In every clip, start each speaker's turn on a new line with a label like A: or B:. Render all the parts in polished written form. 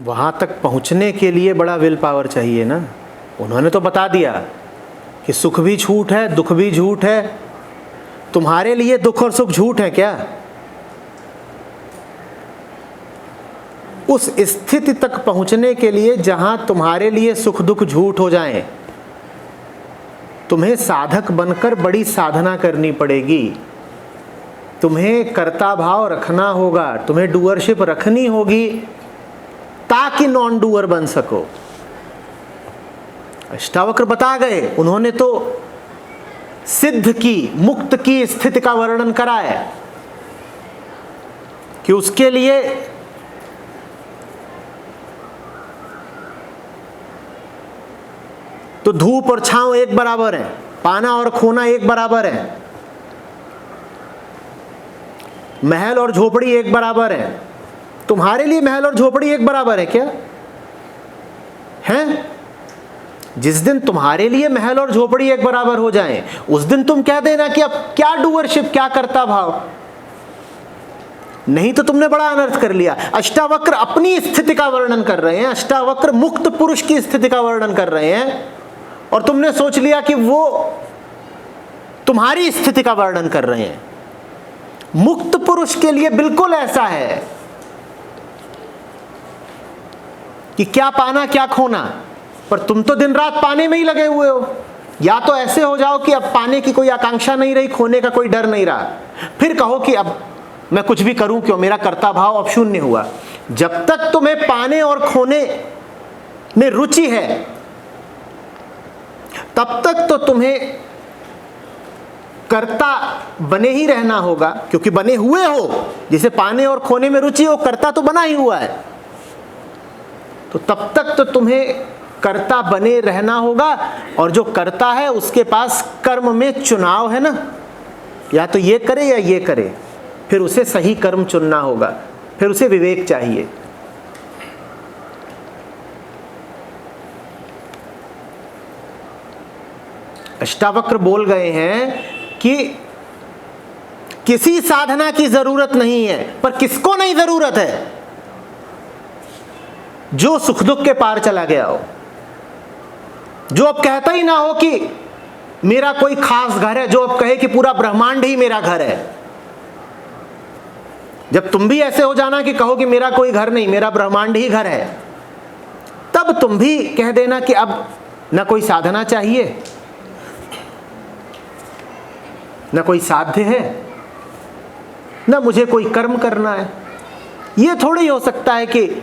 A: वहाँ तक पहुँचने के लिए बड़ा विल पावर चाहिए ना। उन्होंने तो बता दिया कि सुख भी झूठ है, दुख भी झूठ है। तुम्हारे लिए दुख और सुख झूठ है क्या? उस स्थिति तक पहुँचने के लिए जहाँ तुम्हारे लिए सुख दुख झूठ हो जाएं, तुम्हें साधक बनकर बड़ी साधना करनी पड़ेगी। तुम्हें कर्ता भाव रखना होगा, तुम्हें डूअरशिप रखनी होगी ताकि नॉन डूअर बन सको। अष्टावक्र बता गए, उन्होंने तो सिद्ध की, मुक्त की स्थिति का वर्णन करा है कि उसके लिए तो धूप और छांव एक बराबर है, पाना और खोना एक बराबर है, महल और झोपड़ी एक बराबर है। तुम्हारे लिए महल और झोपड़ी एक बराबर है क्या? हैं? जिस दिन तुम्हारे लिए महल और झोपड़ी एक बराबर हो जाएं, उस दिन तुम कह देना कि अब क्या डूअरशिप, क्या कर्ता भाव। नहीं तो तुमने बड़ा अनर्थ कर लिया। अष्टावक्र अपनी स्थिति का वर्णन कर रहे हैं, अष्टावक्र मुक्त पुरुष की स्थिति का वर्णन कर रहे हैं, और तुमने सोच लिया कि वो तुम्हारी स्थिति का वर्णन कर रहे हैं। मुक्त पुरुष के लिए बिल्कुल ऐसा है कि क्या पाना क्या खोना, पर तुम तो दिन रात पाने में ही लगे हुए हो। या तो ऐसे हो जाओ कि अब पाने की कोई आकांक्षा नहीं रही, खोने का कोई डर नहीं रहा, फिर कहो कि अब मैं कुछ भी करूं क्यों, मेरा कर्ता भाव अब शून्य हुआ। जब तक तुम्हें पाने और खोने में रुचि है, तब तक तो तुम्हें कर्ता बने ही रहना होगा, क्योंकि बने हुए हो। जिसे पाने और खोने में रुचि हो, कर्ता तो बना ही हुआ है। तो तब तक तो तुम्हें कर्ता बने रहना होगा, और जो कर्ता है उसके पास कर्म में चुनाव है ना, या तो ये करे या ये करे, फिर उसे सही कर्म चुनना होगा, फिर उसे विवेक चाहिए। अष्टावक्र बोल गए हैं कि किसी साधना की जरूरत नहीं है, पर किसको नहीं जरूरत है? जो सुख दुख के पार चला गया हो, जो अब कहता ही ना हो कि मेरा कोई खास घर है, जो अब कहे कि पूरा ब्रह्मांड ही मेरा घर है। जब तुम भी ऐसे हो जाना कि कहो कि मेरा कोई घर नहीं, मेरा ब्रह्मांड ही घर है, तब तुम भी कह देना कि अब न कोई साधना चाहिए, न कोई साध्य है, न मुझे कोई कर्म करना है। ये थोड़ी हो सकता है कि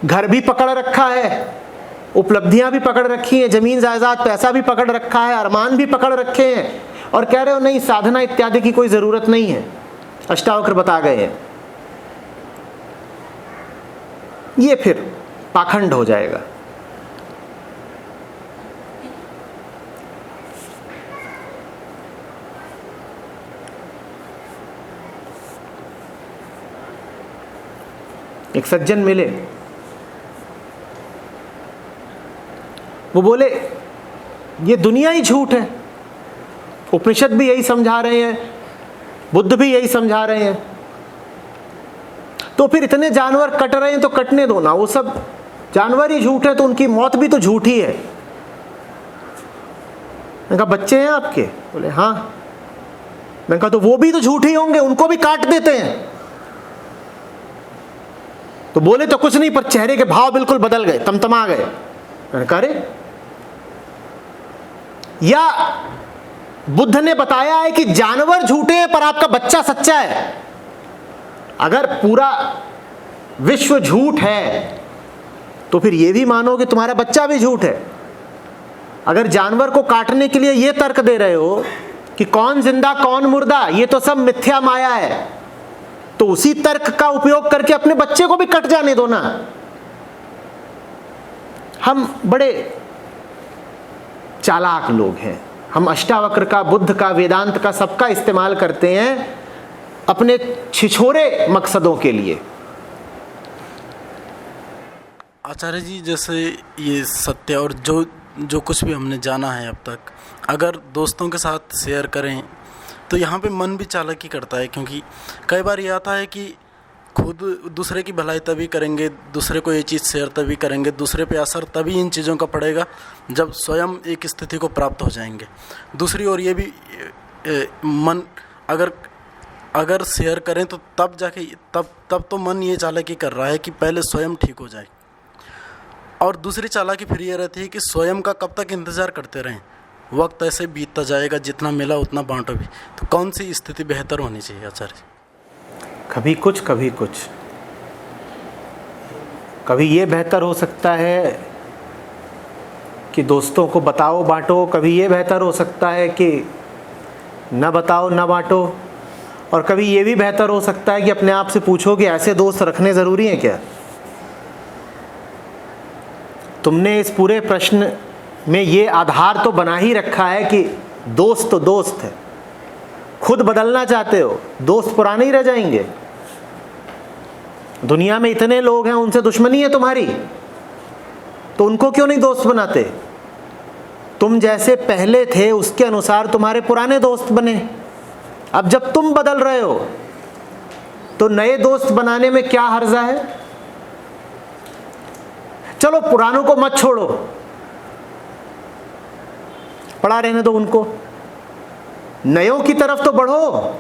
A: घर भी पकड़ रखा है, उपलब्धियां भी पकड़ रखी हैं, जमीन जायदाद पैसा भी पकड़ रखा है, अरमान भी पकड़ रखे हैं, और कह रहे हो नहीं साधना इत्यादि की कोई जरूरत नहीं है। अष्टावक्र बता गए हैं, ये फिर पाखंड हो जाएगा। एक सज्जन मिले, वो बोले ये दुनिया ही झूठ है, उपनिषद भी यही समझा रहे हैं, बुद्ध भी यही समझा रहे हैं, तो फिर इतने जानवर कट रहे हैं तो कटने दो ना, वो सब जानवर ही झूठ है तो उनकी मौत भी तो झूठी है। मैंने कहा बच्चे हैं आपके? बोले हाँ। मैंने कहा तो वो भी तो झूठे होंगे, उनको भी काट देते हैं। तो बोले तो कुछ नहीं, पर चेहरे के भाव बिल्कुल बदल गए, तमतमा गए। मैंने कहा अरे, या बुद्ध ने बताया है कि जानवर झूठे हैं पर आपका बच्चा सच्चा है। अगर पूरा विश्व झूठ है तो फिर यह भी मानो कि तुम्हारा बच्चा भी झूठ है। अगर जानवर को काटने के लिए यह तर्क दे रहे हो कि कौन जिंदा कौन मुर्दा, ये तो सब मिथ्या माया है, तो उसी तर्क का उपयोग करके अपने बच्चे को भी कट जाने दो ना। हम बड़े चालाक लोग हैं, हम अष्टावक्र का, बुद्ध का, वेदांत का सबका इस्तेमाल करते हैं अपने छिछोरे मकसदों के लिए।
B: आचार्य जी, जैसे ये सत्य और जो कुछ भी हमने जाना है अब तक, अगर दोस्तों के साथ शेयर करें तो यहाँ पे मन भी चालाकी करता है, क्योंकि कई बार ये आता है कि खुद दूसरे की भलाई तभी करेंगे, दूसरे को ये चीज़ शेयर तभी करेंगे, दूसरे पे असर तभी इन चीज़ों का पड़ेगा जब स्वयं एक स्थिति को प्राप्त हो जाएंगे। दूसरी ओर ये भी मन अगर शेयर करें तो तब जाके तब तो मन ये चालाकी कर रहा है कि पहले स्वयं ठीक हो जाए। और दूसरी चालाकी फिर ये रहती है कि स्वयं का कब तक इंतज़ार करते रहें, वक्त ऐसे बीतता जाएगा, जितना मिला उतना बांटो भी। तो कौन सी स्थिति बेहतर होनी चाहिए आचार्य?
A: कभी कुछ कभी कुछ। कभी ये बेहतर हो सकता है कि दोस्तों को बताओ बांटो, कभी ये बेहतर हो सकता है कि न बताओ न बांटो, और कभी ये भी बेहतर हो सकता है कि अपने आप से पूछो कि ऐसे दोस्त रखने ज़रूरी हैं क्या। तुमने इस पूरे प्रश्न में ये आधार तो बना ही रखा है कि दोस्त तो दोस्त है, खुद बदलना चाहते हो, दोस्त पुराने ही रह जाएंगे। दुनिया में इतने लोग हैं, उनसे दुश्मनी है तुम्हारी, तो उनको क्यों नहीं दोस्त बनाते? तुम जैसे पहले थे उसके अनुसार तुम्हारे पुराने दोस्त बने। अब जब तुम बदल रहे हो तो नए दोस्त बनाने में क्या हर्जा है? चलो पुरानों को मत छोड़ो, पड़ा रहने दो उनको, नयों की तरफ तो बढ़ो।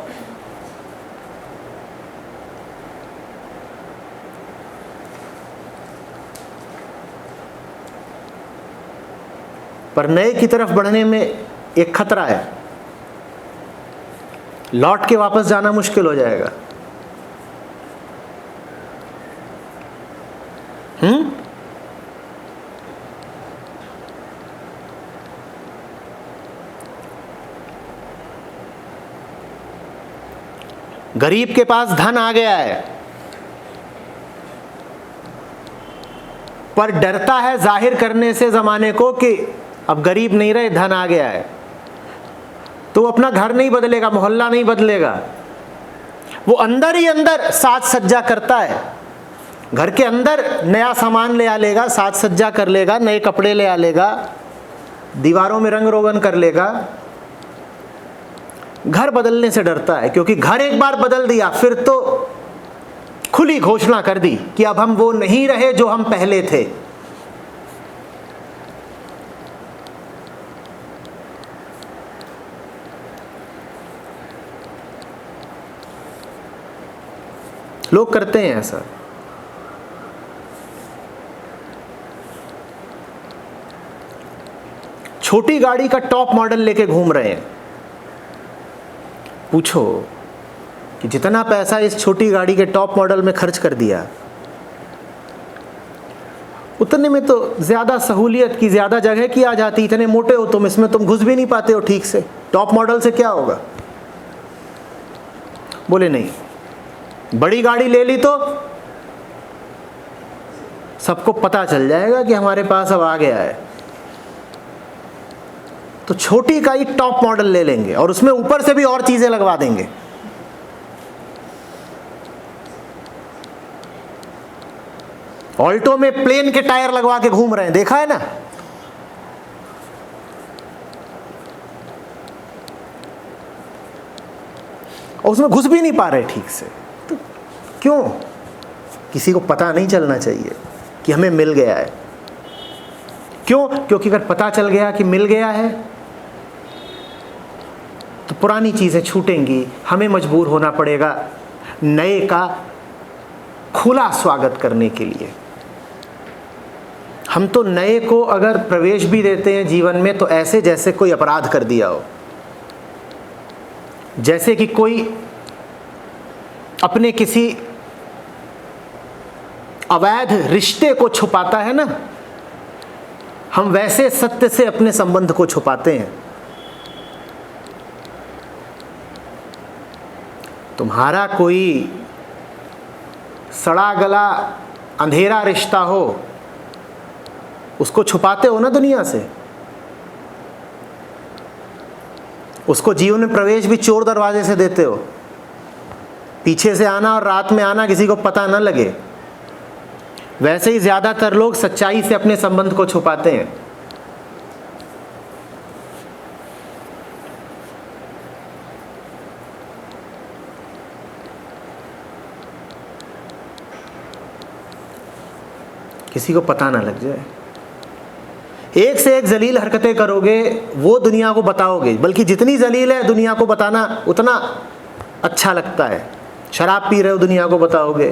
A: पर नए की तरफ बढ़ने में एक खतरा है, लौट के वापस जाना मुश्किल हो जाएगा। गरीब के पास धन आ गया है, पर डरता है जाहिर करने से ज़माने को कि अब गरीब नहीं रहे, धन आ गया है। तो वो अपना घर नहीं बदलेगा, मोहल्ला नहीं बदलेगा, वो अंदर ही अंदर साज सज्जा करता है। घर के अंदर नया सामान ले आ लेगा, साज सज्जा कर लेगा, नए कपड़े ले आ लेगा, दीवारों में रंग रोगन कर लेगा। घर बदलने से डरता है, क्योंकि घर एक बार बदल दिया फिर तो खुली घोषणा कर दी कि अब हम वो नहीं रहे जो हम पहले थे। लोग करते हैं ऐसा। छोटी गाड़ी का टॉप मॉडल लेके घूम रहे हैं, पूछो कि जितना पैसा इस छोटी गाड़ी के टॉप मॉडल में खर्च कर दिया, उतने में तो ज़्यादा सहूलियत की, ज़्यादा जगह की आ जाती। इतने मोटे हो तुम, इसमें तुम घुस भी नहीं पाते हो ठीक से, टॉप मॉडल से क्या होगा? बोले नहीं, बड़ी गाड़ी ले ली तो सबको पता चल जाएगा कि हमारे पास अब आ गया है, तो छोटी का ही टॉप मॉडल ले लेंगे और उसमें ऊपर से भी और चीजें लगवा देंगे। ऑल्टो में प्लेन के टायर लगवा के घूम रहे हैं, देखा है ना? और उसमें घुस भी नहीं पा रहे ठीक से, तो क्यों? किसी को पता नहीं चलना चाहिए कि हमें मिल गया है। क्यों? क्योंकि अगर पता चल गया कि मिल गया है तो पुरानी चीजें छूटेंगी, हमें मजबूर होना पड़ेगा नए का खुला स्वागत करने के लिए। हम तो नए को अगर प्रवेश भी देते हैं जीवन में तो ऐसे जैसे कोई अपराध कर दिया हो, जैसे कि कोई अपने किसी अवैध रिश्ते को छुपाता है ना, हम वैसे सत्य से अपने संबंध को छुपाते हैं। तुम्हारा कोई सड़ा गला अंधेरा रिश्ता हो, उसको छुपाते हो ना दुनिया से, उसको जीवन में प्रवेश भी चोर दरवाजे से देते हो, पीछे से आना और रात में आना किसी को पता ना लगे। वैसे ही ज्यादातर लोग सच्चाई से अपने संबंध को छुपाते हैं। किसी को पता ना लग जाए। एक से एक जलील हरकतें करोगे, वो दुनिया को बताओगे, बल्कि जितनी जलील है दुनिया को बताना उतना अच्छा लगता है। शराब पी रहे हो दुनिया को बताओगे,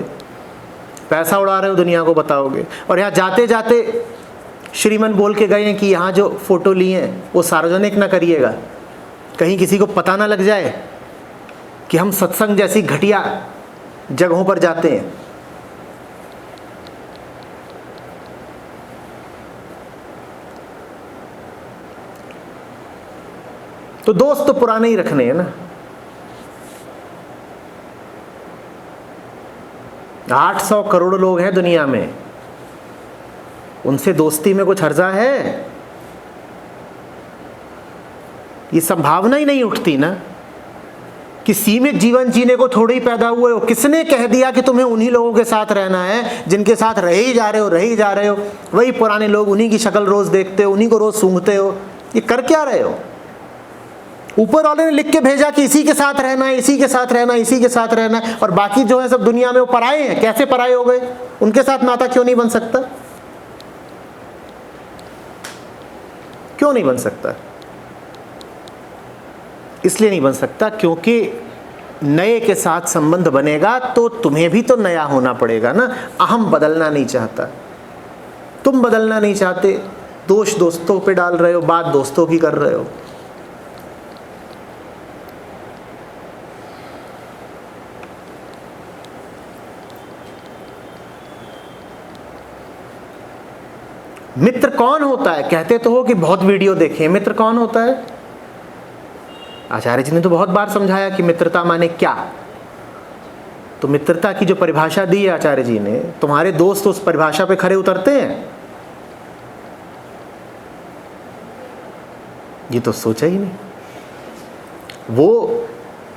A: पैसा उड़ा रहे हो दुनिया को बताओगे। और यहाँ जाते जाते श्रीमन बोल के गए हैं कि यहाँ जो फ़ोटो लिए हैं वो सार्वजनिक ना करिएगा, कहीं किसी को पता ना लग जाए कि हम सत्संग जैसी घटिया जगहों पर जाते हैं। तो दोस्त तो पुराने ही रखने हैं ना। 800 करोड़ लोग हैं दुनिया में, उनसे दोस्ती में कुछ हर्जा है? ये संभावना ही नहीं उठती ना कि सीमित जीवन जीने को थोड़े ही पैदा हुए हो। किसने कह दिया कि तुम्हें उन्हीं लोगों के साथ रहना है जिनके साथ रहे ही जा रहे हो, वही पुराने लोग, उन्हीं की शक्ल रोज देखते हो, उन्हीं को रोज सूंघते हो। ये कर क्या रहे हो? ऊपर वाले ने लिख के भेजा कि इसी के साथ रहना है, इसी के साथ रहना है, इसी के साथ रहना है, और बाकी जो है सब दुनिया में वो पराए हैं। कैसे पराए हो गए? उनके साथ नाता क्यों नहीं बन सकता? क्यों नहीं बन सकता? इसलिए नहीं बन सकता क्योंकि नए के साथ संबंध बनेगा तो तुम्हें भी तो नया होना पड़ेगा ना। अहम बदलना नहीं चाहता, तुम बदलना नहीं चाहते, दोष दोस्तों पे डाल रहे हो, बात दोस्तों की कर रहे हो। मित्र कौन होता है? कहते तो हो कि बहुत वीडियो देखे। मित्र कौन होता है? आचार्य जी ने तो बहुत बार समझाया कि मित्रता माने क्या। तो मित्रता की जो परिभाषा दी है आचार्य जी ने, तुम्हारे दोस्त उस परिभाषा पे खरे उतरते हैं? ये तो सोचा ही नहीं। वो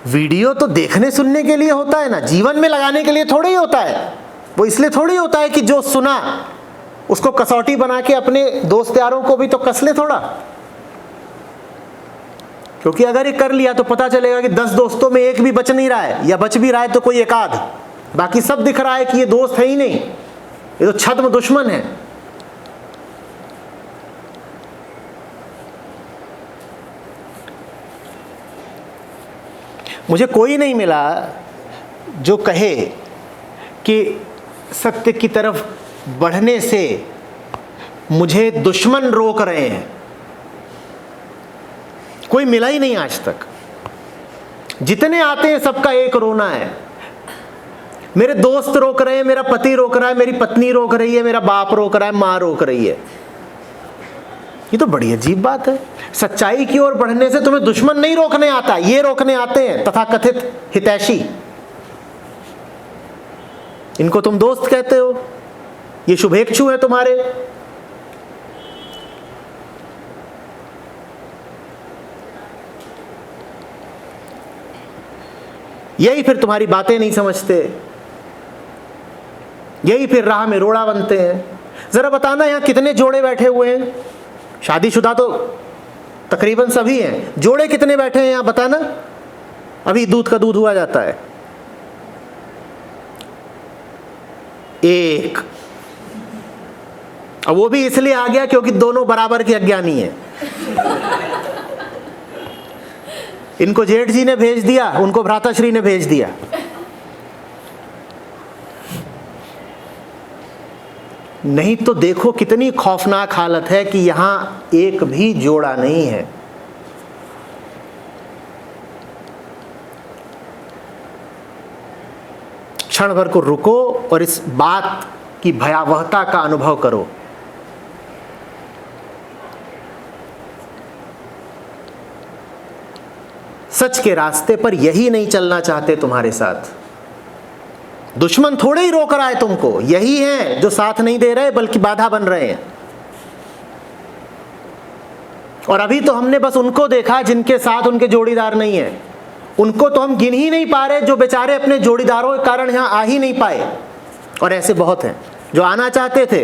A: वीडियो तो देखने सुनने के लिए होता है ना, जीवन में लगाने के लिए थोड़ी ही होता है। वो इसलिए थोड़ी होता है कि जो सुना उसको कसौटी बना के अपने दोस्त यारों को भी तो कस ले थोड़ा। क्योंकि अगर ये कर लिया तो पता चलेगा कि 10 दोस्तों में एक भी बच नहीं रहा है, या बच भी रहा है तो कोई एक आध, बाकी सब दिख रहा है कि ये दोस्त है ही नहीं, ये तो छद्म दुश्मन है। मुझे कोई नहीं मिला जो कहे कि सत्य की तरफ बढ़ने से मुझे दुश्मन रोक रहे हैं। कोई मिला ही नहीं आज तक। जितने आते हैं सबका एक रोना है, मेरे दोस्त रोक रहे हैं, मेरा पति रोक रहा है, मेरी पत्नी रोक रही है, मेरा बाप रोक रहा है, माँ रोक रही है। ये तो बड़ी अजीब बात है। सच्चाई की ओर बढ़ने से तुम्हें दुश्मन नहीं रोकने आता, ये रोकने आते हैं तथाकथित हितैषी। इनको तुम दोस्त कहते हो, ये शुभेच्छु है तुम्हारे। यही फिर तुम्हारी बातें नहीं समझते, यही फिर राह में रोड़ा बनते हैं। जरा बताना यहां कितने जोड़े बैठे हुए हैं? शादीशुदा तो तकरीबन सभी हैं, जोड़े कितने बैठे हैं यहां बताना? अभी दूध का दूध हुआ जाता है। एक, अब वो भी इसलिए आ गया क्योंकि दोनों बराबर के अज्ञानी हैं। इनको जेठ जी ने भेज दिया, उनको भ्राताश्री ने भेज दिया। नहीं तो देखो कितनी खौफनाक हालत है कि यहां एक भी जोड़ा नहीं है। क्षण भर को रुको और इस बात की भयावहता का अनुभव करो। सच के रास्ते पर यही नहीं चलना चाहते तुम्हारे साथ। दुश्मन थोड़े ही रोक रहा है तुमको, यही है जो साथ नहीं दे रहे बल्कि बाधा बन रहे हैं। और अभी तो हमने बस उनको देखा जिनके साथ उनके जोड़ीदार नहीं है। उनको तो हम गिन ही नहीं पा रहे जो बेचारे अपने जोड़ीदारों के कारण यहां आ ही नहीं पाए। और ऐसे बहुत हैं जो आना चाहते थे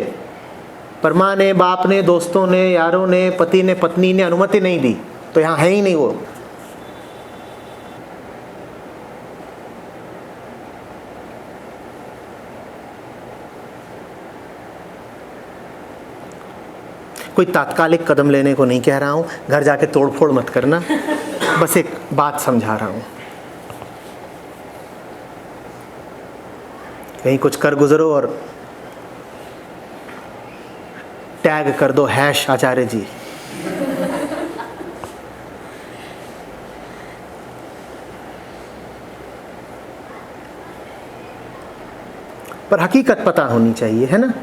A: पर माँ ने, बाप ने, दोस्तों ने, यारों ने, पति ने, पत्नी ने अनुमति नहीं दी, तो यहां है ही नहीं वो। कोई तात्कालिक कदम लेने को नहीं कह रहा हूँ, घर जाके तोड़ फोड़ मत करना, बस एक बात समझा रहा हूँ। कहीं कुछ कर गुजरो और टैग कर दो #आचार्य जी। पर हकीकत पता होनी चाहिए, है ना?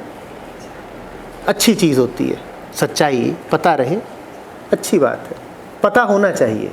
A: अच्छी चीज़ होती है, सच्चाई पता रहे, अच्छी बात है, पता होना चाहिए।